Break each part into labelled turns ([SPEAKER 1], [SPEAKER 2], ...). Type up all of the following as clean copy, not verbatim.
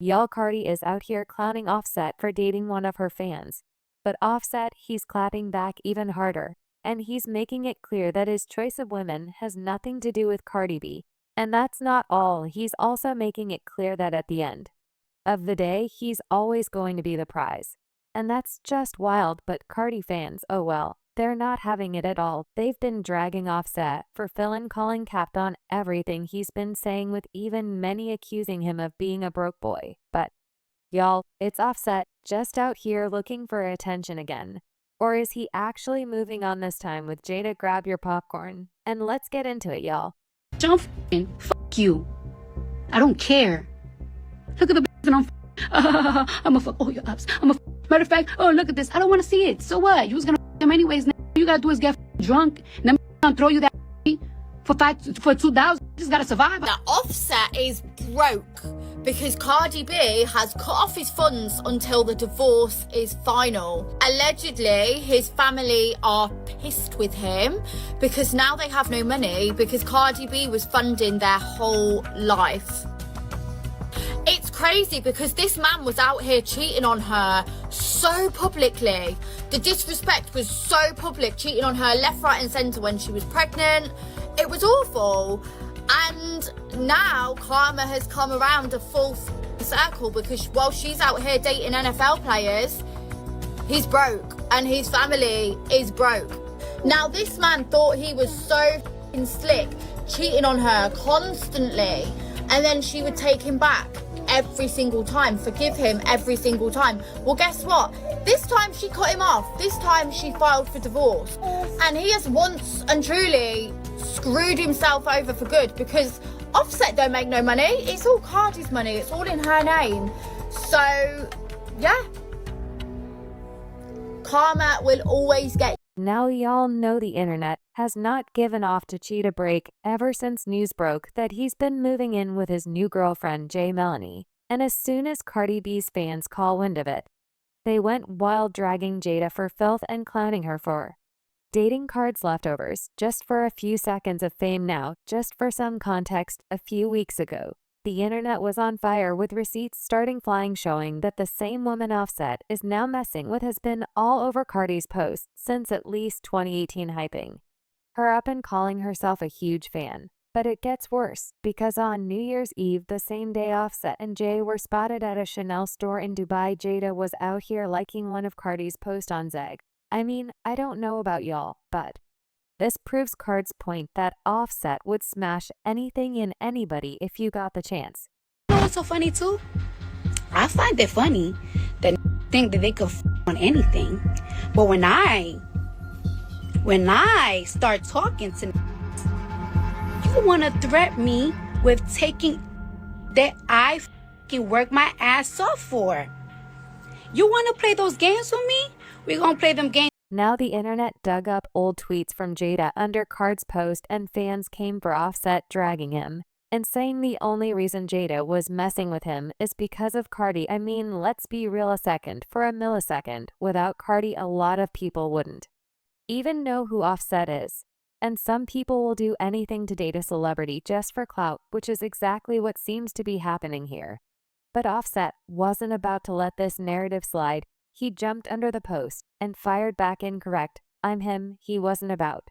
[SPEAKER 1] Y'all, Cardi is out here clowning Offset for dating one of her fans. But Offset, he's clapping back even harder. And he's making it clear that his choice of women has nothing to do with Cardi B. And that's not all, he's also making it clear that at the end of the day, he's always going to be the prize. And that's just wild, but Cardi fans, oh well, they're not having it at all. They've been dragging Offset for calling capped on everything he's been saying, with even many accusing him of being a broke boy. But y'all, it's Offset just out here looking for attention again. Or is he actually moving on this time with Jada? Grab your popcorn and let's get into it, y'all.
[SPEAKER 2] Don't fuck you. I don't care. Look at the and I'm a fuck all your ups. Matter of fact, oh, look at this. I don't want to see it. So what? You was gonna fuck him anyways. Now you gotta do is get drunk. Now I'm gonna throw you that for 2,000. You just gotta survive.
[SPEAKER 3] Now Offset is broke because Cardi B has cut off his funds until the divorce is final. Allegedly, his family are pissed with him because now they have no money because Cardi B was funding their whole life. It's crazy because this man was out here cheating on her so publicly. The disrespect was so public, cheating on her left, right and centre when she was pregnant. It was awful. And now karma has come around a full circle because while she's out here dating NFL players, he's broke and his family is broke. Now this man thought he was so slick, cheating on her constantly, and then she would take him back every single time, forgive him every single time. Well, guess what? This time she cut him off. This time she filed for divorce. And he has once and truly screwed himself over for good because Offset don't make no money. It's all Cardi's money. It's all in her name. So, yeah. Karma will always get.
[SPEAKER 1] Now y'all know the internet has not given off to Cheetah a break ever since news broke that he's been moving in with his new girlfriend Jay Melanie. And as soon as Cardi B's fans caught wind of it, they went wild, dragging Jada for filth and clowning her for dating Card's leftovers just for a few seconds of fame. Now, just for some context, a few weeks ago, the internet was on fire with receipts starting flying showing that the same woman Offset is now messing with has been all over Cardi's posts since at least 2018, hyping her up and calling herself a huge fan. But it gets worse, because on New Year's Eve, the same day Offset and Jay were spotted at a Chanel store in Dubai, Jada was out here liking one of Cardi's posts on Zeg. I mean, I don't know about y'all, but this proves Card's point that Offset would smash anything in anybody if you got the chance.
[SPEAKER 2] You know what's so funny too? I find it funny that think that they could on anything. But when I start talking to you want to threaten me with taking that I work my ass off for. You want to play those games with me? We're going to play them games.
[SPEAKER 1] Now the internet dug up old tweets from Jada under Card's post, and fans came for Offset dragging him and saying the only reason Jada was messing with him is because of Cardi. I mean, let's be real a second. For a millisecond, without Cardi, a lot of people wouldn't even know who Offset is. And some people will do anything to date a celebrity just for clout, which is exactly what seems to be happening here. But Offset wasn't about to let this narrative slide. He jumped under the post and fired back incorrect. I'm him. He wasn't about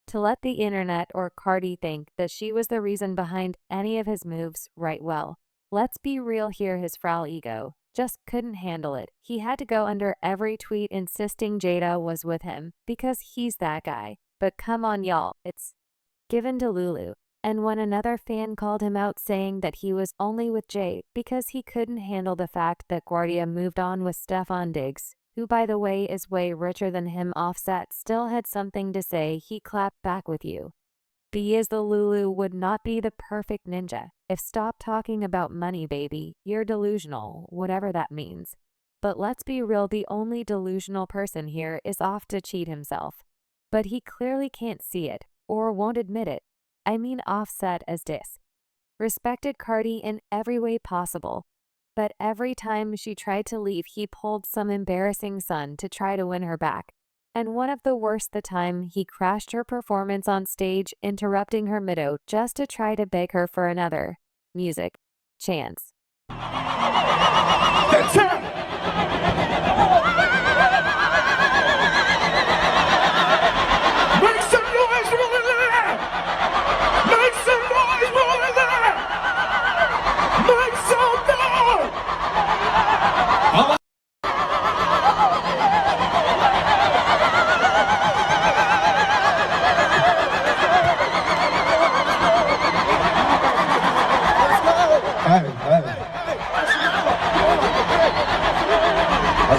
[SPEAKER 1] to let the internet or Cardi think that she was the reason behind any of his moves. Right, well, let's be real here. His fragile ego just couldn't handle it. He had to go under every tweet insisting Jada was with him because he's that guy. But come on, y'all, it's given to Lulu. And when another fan called him out saying that he was only with Jay because he couldn't handle the fact that Guardia moved on with Stefan Diggs, who by the way is way richer than him, Offset still had something to say. He clapped back with you. B as the Lulu would not be the perfect ninja. If stop talking about money, baby, you're delusional, whatever that means. But let's be real, the only delusional person here is off to cheat himself. But he clearly can't see it, or won't admit it. I mean, Offset as respected Cardi in every way possible. But every time she tried to leave, he pulled some embarrassing stunt to try to win her back. And one of the worst, the time he crashed her performance on stage, interrupting her mid-out just to try to beg her for another music chance.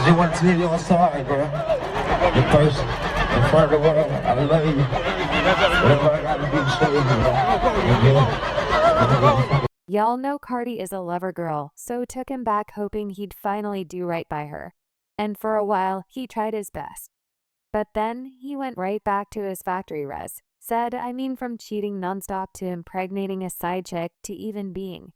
[SPEAKER 4] I just want to tell you I'm sorry, bro. The first, in front of the world, I love you. Whatever I gotta do to show you, bro.
[SPEAKER 1] Y'all know Cardi is a lover girl, so took him back hoping he'd finally do right by her. And for a while, he tried his best. But then, he went right back to his factory res. From cheating nonstop to impregnating a side chick to even being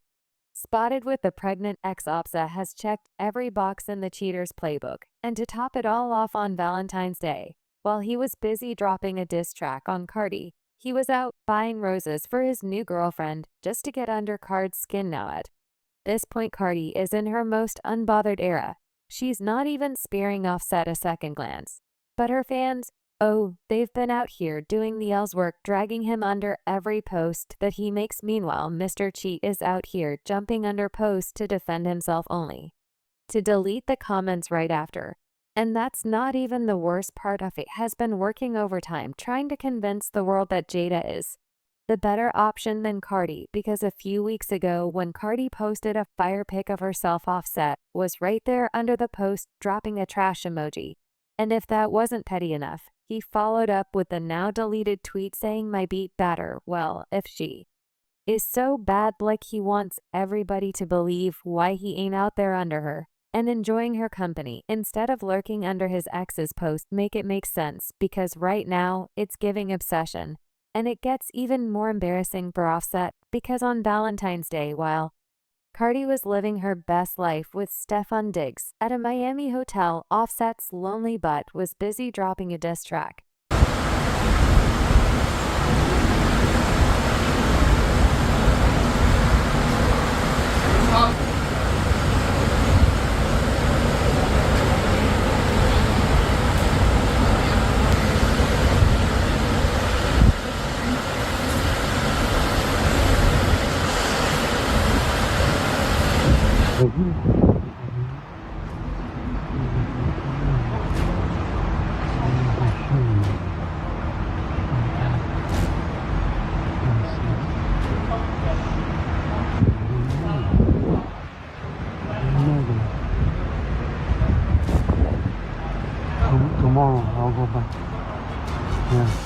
[SPEAKER 1] spotted with the pregnant ex-Opsa has checked every box in the cheater's playbook. And to top it all off on Valentine's Day, while he was busy dropping a diss track on Cardi, he was out buying roses for his new girlfriend just to get under Card's skin now. At this point, Cardi is in her most unbothered era. She's not even sparing Offset a second glance. But her fans, oh, they've been out here doing the L's work, dragging him under every post that he makes. Meanwhile, Mr. Cheat is out here jumping under posts to defend himself, only to delete the comments right after. And that's not even the worst part of it. Has been working overtime trying to convince the world that Jada is the better option than Cardi, because a few weeks ago when Cardi posted a fire pic of herself, Offset was right there under the post dropping a trash emoji. And if that wasn't petty enough, he followed up with the now deleted tweet saying my beat batter. Well, if she is so bad, like he wants everybody to believe why he ain't out there under her and enjoying her company instead of lurking under his ex's post. Make it make sense, because right now it's giving obsession. And it gets even more embarrassing for Offset, because on Valentine's Day, while Cardi was living her best life with Stefan Diggs at a Miami hotel, Offset's lonely butt was busy dropping a diss track.
[SPEAKER 5] Tomorrow I'll go back. Yeah.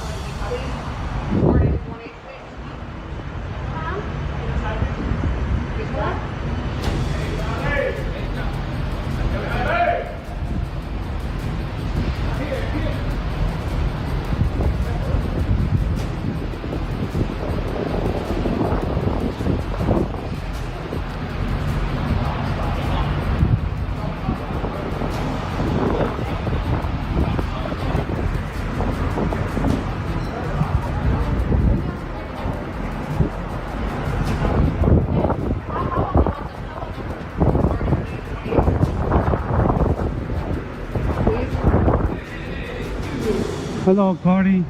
[SPEAKER 5] Hello, Cardi.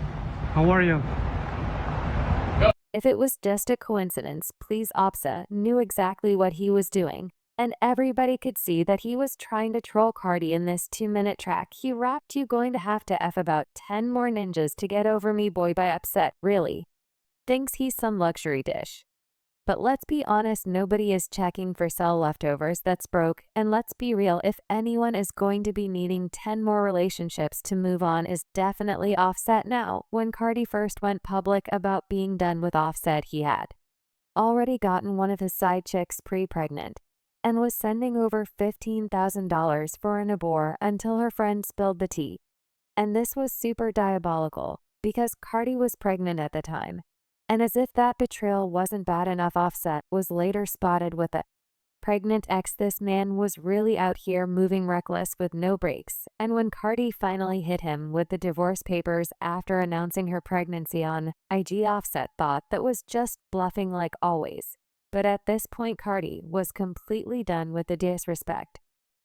[SPEAKER 5] How are you?
[SPEAKER 1] If it was just a coincidence, please, Opsa knew exactly what he was doing. And everybody could see that he was trying to troll Cardi in this 2-minute track. He rapped, "You going to have to F about 10 more ninjas to get over me, boy," by Upset. Really thinks he's some luxury dish. But let's be honest, nobody is checking for cell leftovers that's broke. And let's be real, if anyone is going to be needing 10 more relationships to move on, is definitely Offset now. When Cardi first went public about being done with Offset, he had already gotten one of his side chicks pre-pregnant and was sending over $15,000 for an abort until her friend spilled the tea. And this was super diabolical, because Cardi was pregnant at the time. And as if that betrayal wasn't bad enough, Offset was later spotted with a pregnant ex. This man was really out here moving reckless with no brakes. And when Cardi finally hit him with the divorce papers after announcing her pregnancy on IG, Offset thought that was just bluffing like always. But at this point, Cardi was completely done with the disrespect.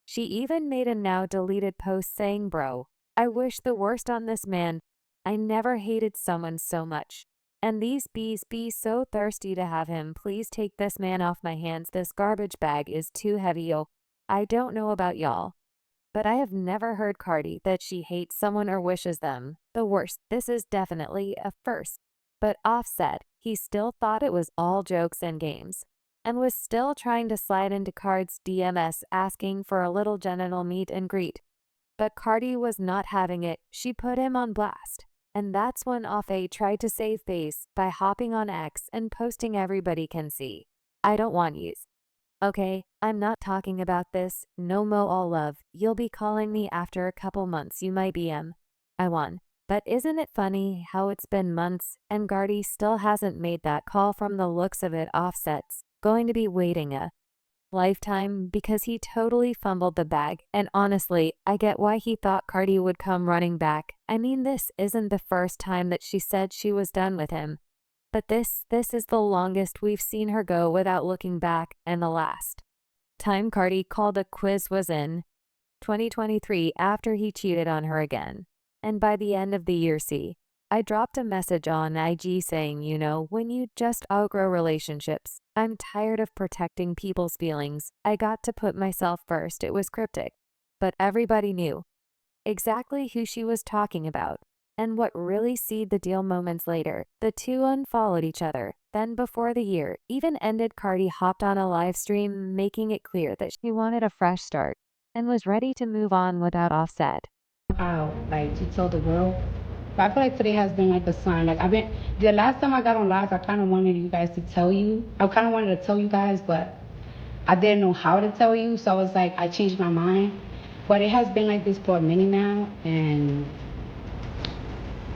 [SPEAKER 1] She even made a now deleted post saying, "Bro, I wish the worst on this man. I never hated someone so much. And these bees be so thirsty to have him. Please take this man off my hands. This garbage bag is too heavy, yo." I don't know about y'all, but I have never heard Cardi that she hates someone or wishes them the worst. This is definitely a first. But Offset, he still thought it was all jokes and games, and was still trying to slide into Card's DMs asking for a little genital meet and greet. But Cardi was not having it. She put him on blast. And that's when Offset tried to save face by hopping on X and posting everybody can see. I don't want yous. Okay, I'm not talking about this. No mo all love. You'll be calling me after a couple months. You might be I won. But isn't it funny how it's been months and Cardi still hasn't made that call? From the looks of it, Offset's going to be waiting a lifetime because he totally fumbled the bag. And honestly, I get why he thought Cardi would come running back. I mean, this isn't the first time that she said she was done with him. But this is the longest we've seen her go without looking back, and the last time Cardi called a quiz was in 2023 after he cheated on her again. And by the end of the year, I dropped a message on IG saying, you know, when you just outgrow relationships, I'm tired of protecting people's feelings. I got to put myself first. It was cryptic, but everybody knew exactly who she was talking about. And what really sealed the deal, moments later, the two unfollowed each other. Then before the year even ended, Cardi hopped on a live stream making it clear that she wanted a fresh start and was ready to move on without Offset.
[SPEAKER 2] Out, like to tell the world. But I feel like today has been like a sign. Like the last time I got on live, I kind of wanted you guys to tell you. I kind of wanted to tell you guys, but I didn't know how to tell you. So I was like, I changed my mind. But it has been like this for a minute now, and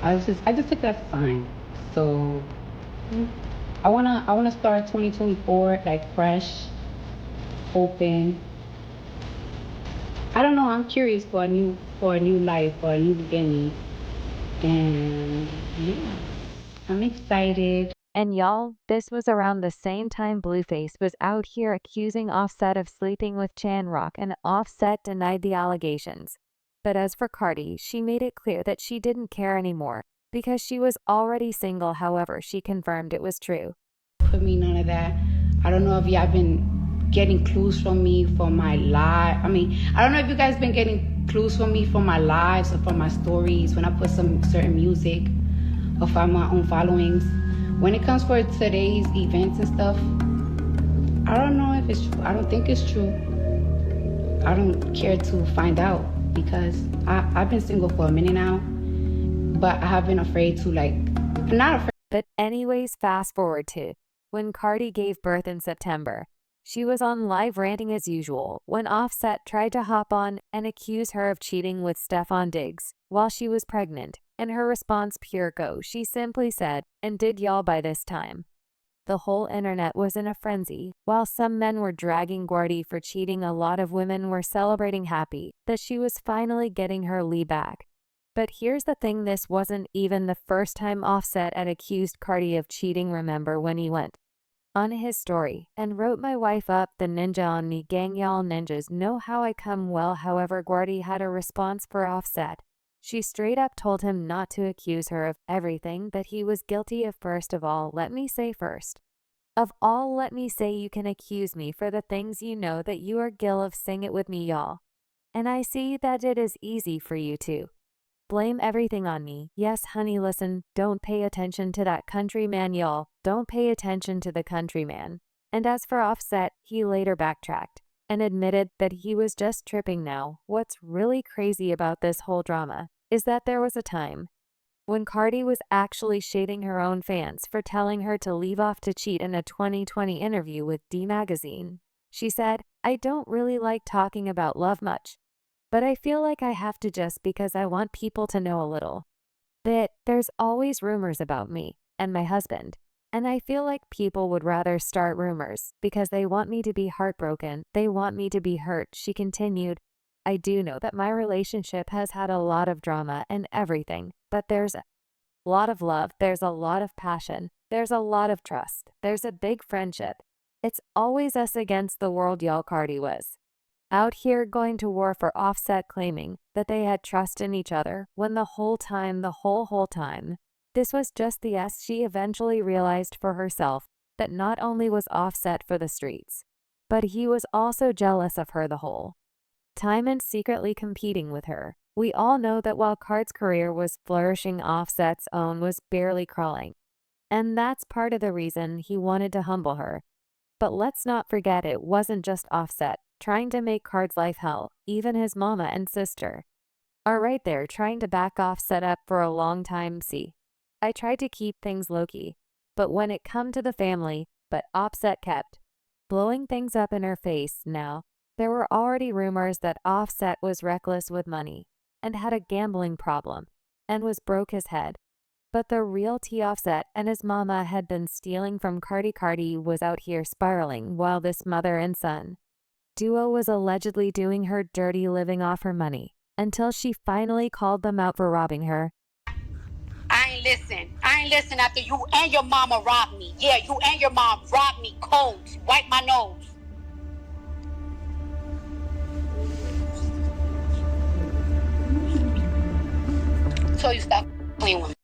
[SPEAKER 2] I just took that as a sign. So I wanna start 2024 like fresh, open. I don't know. I'm curious for a new life, for a new beginning, and yeah, I'm excited.
[SPEAKER 1] And y'all, this was around the same time Blueface was out here accusing Offset of sleeping with Chan Rock, and Offset denied the allegations. But as for Cardi, she made it clear that she didn't care anymore because she was already single. However, she confirmed it was true.
[SPEAKER 2] For me, none of that. I don't know if y'all been getting clues from me for my live. I mean, I don't know if you guys been getting clues from me for my lives or for my stories when I put some certain music or for my own followings. When it comes for today's events and stuff, I don't know if it's true. I don't think it's true. I don't care to find out because I've been single for a minute now, but I have been afraid to not afraid.
[SPEAKER 1] But anyways, fast forward to when Cardi gave birth in September. She was on live ranting as usual when Offset tried to hop on and accuse her of cheating with Stefan Diggs while she was pregnant. In her response, pure go, she simply said, "And did y'all by this time?" The whole internet was in a frenzy. While some men were dragging Cardi for cheating, a lot of women were celebrating happy that she was finally getting her Lee back. But here's the thing, this wasn't even the first time Offset had accused Cardi of cheating. Remember when he went on his story and wrote, "My wife up the ninja on me, gang, y'all ninjas know how I come well." However, Cardi had a response for Offset. She straight up told him not to accuse her of everything that he was guilty of. "First of all, let me say you can accuse me for the things you know that you are guilty of. Sing it with me, y'all. And I see that it is easy for you to blame everything on me. Yes, honey, listen, don't pay attention to that countryman, y'all. Don't pay attention to the countryman." And as for Offset, he later backtracked and admitted that he was just tripping. Now, what's really crazy about this whole drama is that there was a time when Cardi was actually shading her own fans for telling her to leave off to cheat. In a 2020 interview with D Magazine, she said, "I don't really like talking about love much, but I feel like I have to just because I want people to know a little bit. There's always rumors about me and my husband, and I feel like people would rather start rumors because they want me to be heartbroken. They want me to be hurt." She continued, "I do know that my relationship has had a lot of drama and everything, but there's a lot of love, there's a lot of passion, there's a lot of trust, there's a big friendship. It's always us against the world, y'all." Cardi was out here going to war for Offset, claiming that they had trust in each other when the whole time, this was just the S. She eventually realized for herself that not only was Offset for the streets, but he was also jealous of her the whole time and secretly competing with her. We all know that while Card's career was flourishing, Offset's own was barely crawling. And that's part of the reason he wanted to humble her. But let's not forget, it wasn't just Offset trying to make Card's life hell. Even his mama and sister are right there trying to back off set up for a long time. See, I tried to keep things low-key, but when it come to the family, but Offset kept blowing things up in her face. Now, there were already rumors that Offset was reckless with money and had a gambling problem and was broke his head. But the real T Offset and his mama had been stealing from Cardi. Cardi was out here spiraling while this mother and son duo was allegedly doing her dirty living off her money until she finally called them out for robbing her.
[SPEAKER 2] I ain't listen after you and your mama robbed me. Yeah, you and your mom robbed me cold. Wipe my nose. So you stop playing with me.